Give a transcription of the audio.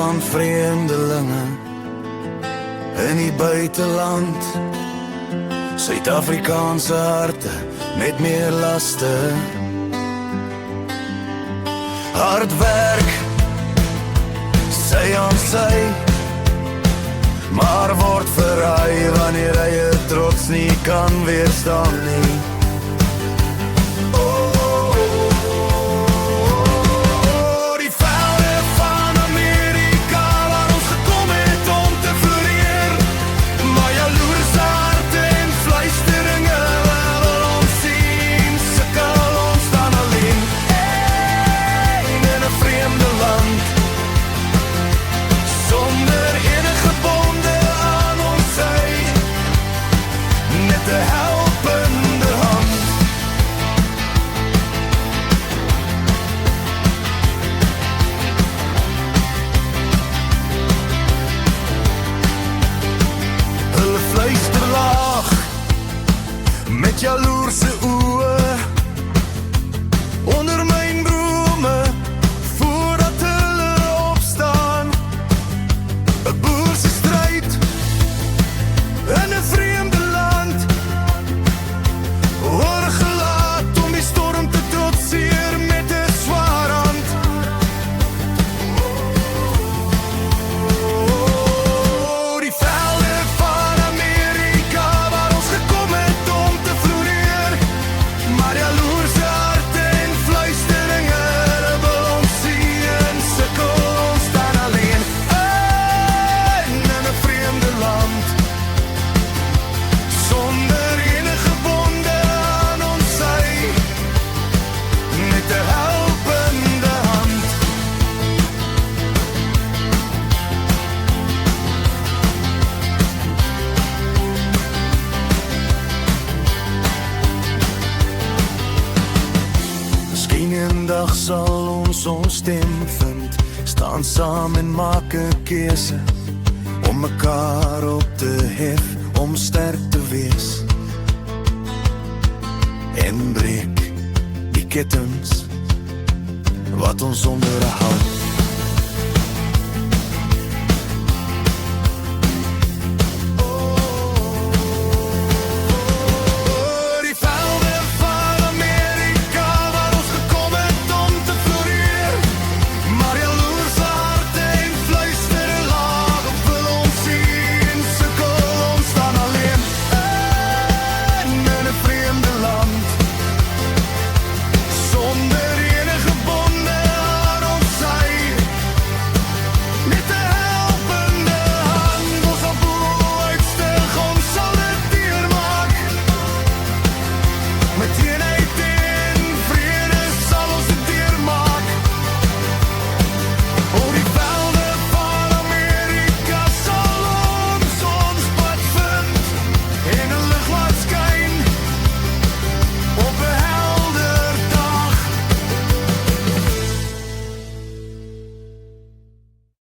van vreemdelinge in die buiteland. Suid-Afrikaanse harte met meer laste. Hard werk, sy aan sy, maar word verraai wanneer hy het trots nie kan weerstaan nie. Met jaloerse oë onder myn brome, voordat hulle opstaan. 'n Boer se stryd in 'n vreemde land, word gelaat om die storm te trotseer met 'n swaar hand. Die velde van Amerika waar ons gekom het om te floreer, maar jaloerse harte en fluisteringe wil ons sien, sukkel ons dan alleen in 'n vreemde land, sonder enige bonde aan ons sy, met 'n helpende hand. Miskien eendag sal ons stem vind, staan saam en maak 'n keuse, om mekaar op te hef, om sterk te wees, en breek die kettinge wat ons onderhou.